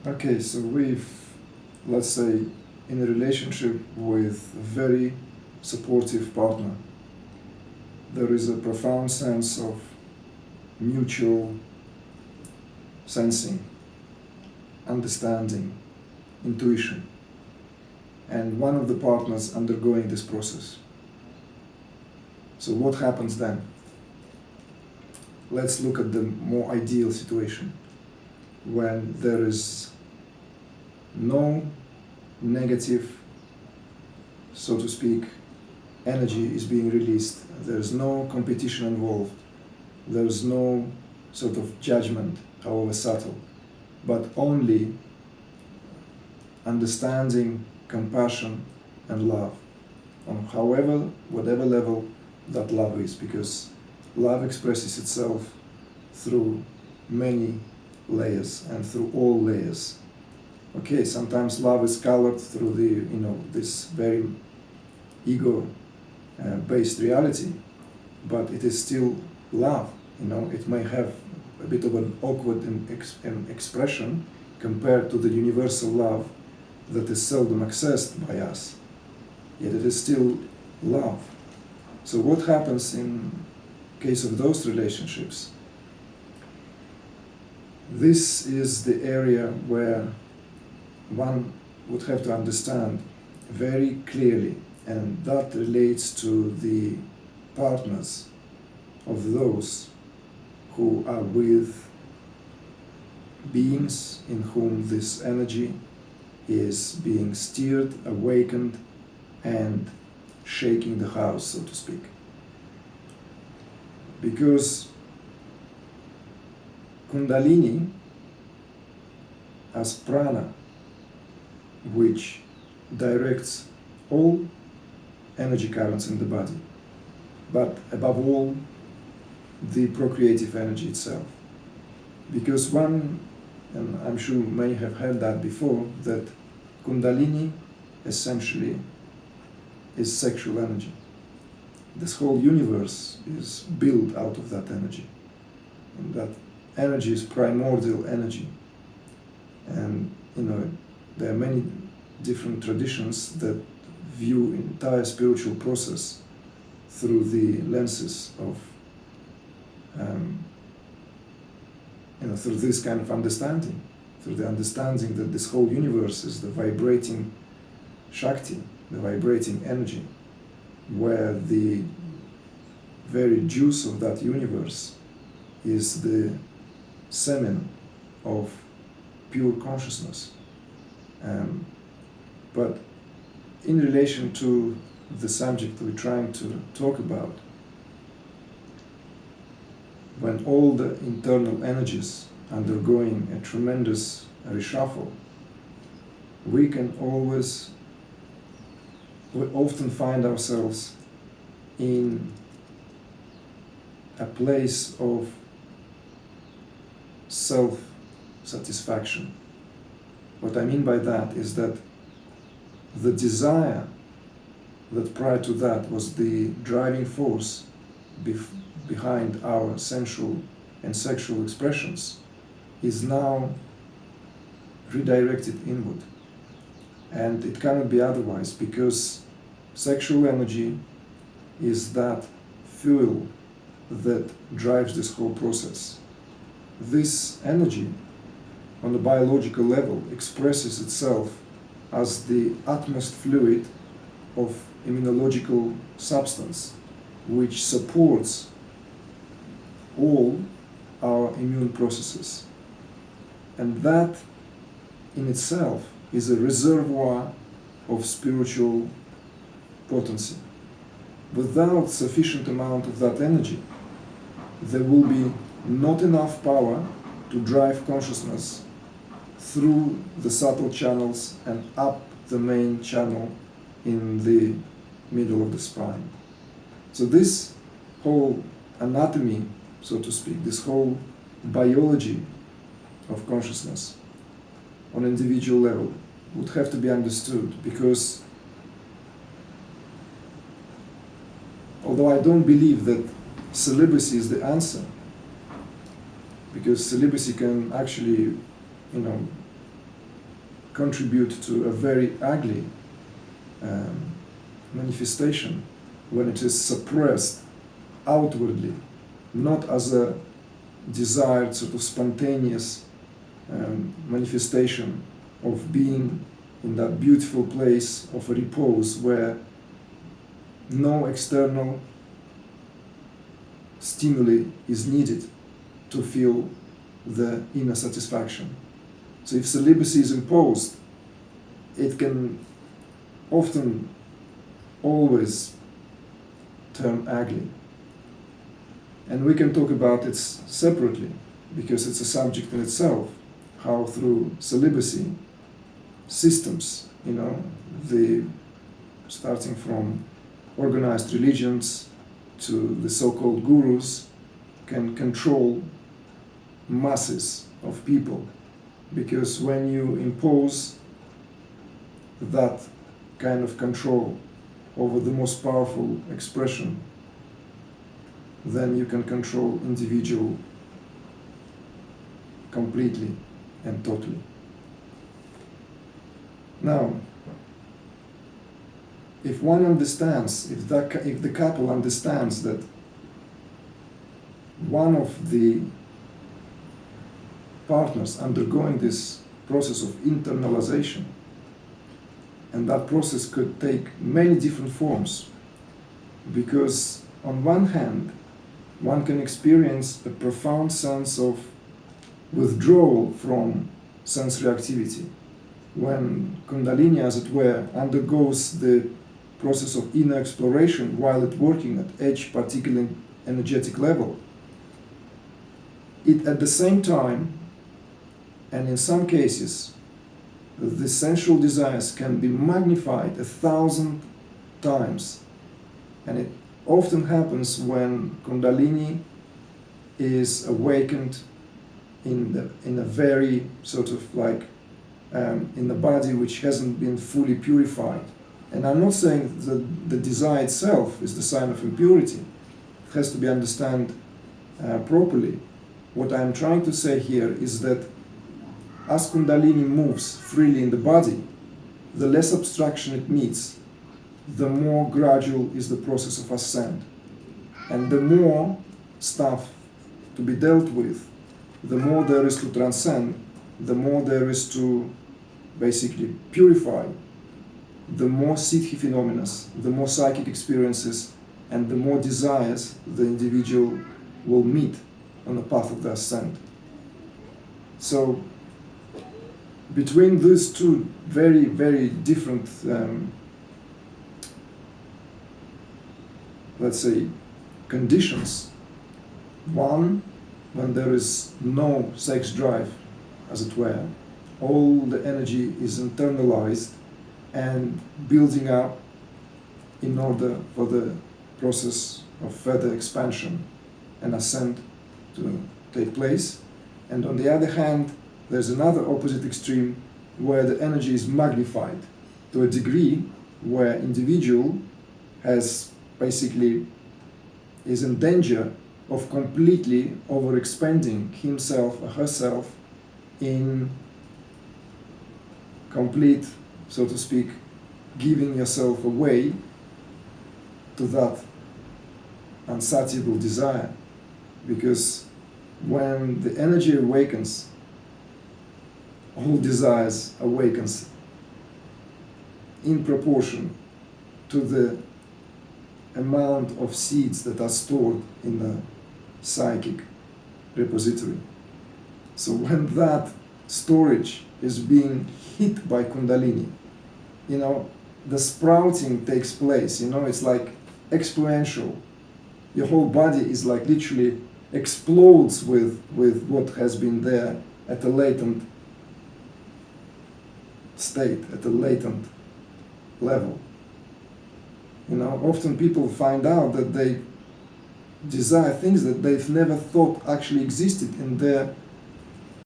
Okay, so let's say, in a relationship with a very supportive partner, there is a profound sense of mutual sensing, understanding, intuition, and one of the partners undergoing this process. So what happens then? Let's look at the more ideal situation, when there is no negative, so to speak, energy is being released. There's no competition involved. There's no sort of judgment, however subtle, but only understanding, compassion, and love, on whatever level that love is, because love expresses itself through many layers and through all layers. Okay, sometimes love is colored through this very ego-based reality, but it is still love. It may have a bit of an awkward expression compared to the universal love that is seldom accessed by us, yet it is still love. So what happens in case of those relationships? This is the area where one would have to understand very clearly, and that relates to the partners of those who are with beings in whom this energy is being steered, awakened, and shaking the house, so to speak. Because Kundalini, as prana, which directs all energy currents in the body, but above all, the procreative energy itself. Because and I'm sure many have heard that before, that Kundalini essentially is sexual energy. This whole universe is built out of that energy. And that energy is primordial energy. And there are many different traditions that view entire spiritual process through the lenses of through this kind of understanding, through the understanding that this whole universe is the vibrating Shakti, the vibrating energy, where the very juice of that universe is the semen of pure consciousness. But in relation to the subject we're trying to talk about, when all the internal energies undergoing a tremendous reshuffle, we often find ourselves in a place of self-satisfaction. What I mean by that is that the desire that prior to that was the driving force behind our sensual and sexual expressions is now redirected inward. And it cannot be otherwise, because sexual energy is that fuel that drives this whole process. This energy, on a biological level, expresses itself as the utmost fluid of immunological substance, which supports all our immune processes. And that in itself is a reservoir of spiritual potency. Without sufficient amount of that energy, there will be not enough power to drive consciousness through the subtle channels and up the main channel in the middle of the spine. So this whole anatomy, so to speak, this whole biology of consciousness on an individual level would have to be understood, because although I don't believe that celibacy is the answer, because celibacy can actually, contribute to a very ugly manifestation when it is suppressed outwardly, not as a desired sort of spontaneous manifestation of being in that beautiful place of repose where no external stimuli is needed to feel the inner satisfaction. So if celibacy is imposed, it can often always turn ugly. And we can talk about it separately, because it's a subject in itself, how through celibacy systems, starting from organized religions to the so-called gurus, can control masses of people. Because when you impose that kind of control over the most powerful expression, then you can control individual completely and totally. Now, if one understands, if the couple understands that one of the partners undergoing this process of internalization, and that process could take many different forms, because on one hand, one can experience a profound sense of withdrawal from sensory activity, when Kundalini, as it were, undergoes the process of inner exploration while it's working at each particular energetic level. It, at the same time, and in some cases, the sensual desires can be magnified 1,000 times. And it often happens when Kundalini is awakened in a very sort of like in the body which hasn't been fully purified. And I'm not saying that the desire itself is the sign of impurity. It has to be understood properly. What I'm trying to say here is that as Kundalini moves freely in the body, the less abstraction it meets, the more gradual is the process of ascent. And the more stuff to be dealt with, the more there is to transcend, the more there is to basically purify, the more siddhi phenomena, the more psychic experiences, and the more desires the individual will meet on the path of the ascent. So, between these two very, very different, let's say, conditions, one, when there is no sex drive, as it were, all the energy is internalized and building up in order for the process of further expansion and ascent to take place. And on the other hand, there's another opposite extreme where the energy is magnified to a degree where individual has basically is in danger of completely overexpanding himself or herself in complete, so to speak, giving yourself away to that unsatiable desire. Because when the energy awakens, all desires awakens in proportion to the amount of seeds that are stored in the psychic repository. So when that storage is being hit by Kundalini, the sprouting takes place, it's like exponential. Your whole body is like literally explodes with what has been there at a latent state, at a latent level. Often people find out that they desire things that they've never thought actually existed in their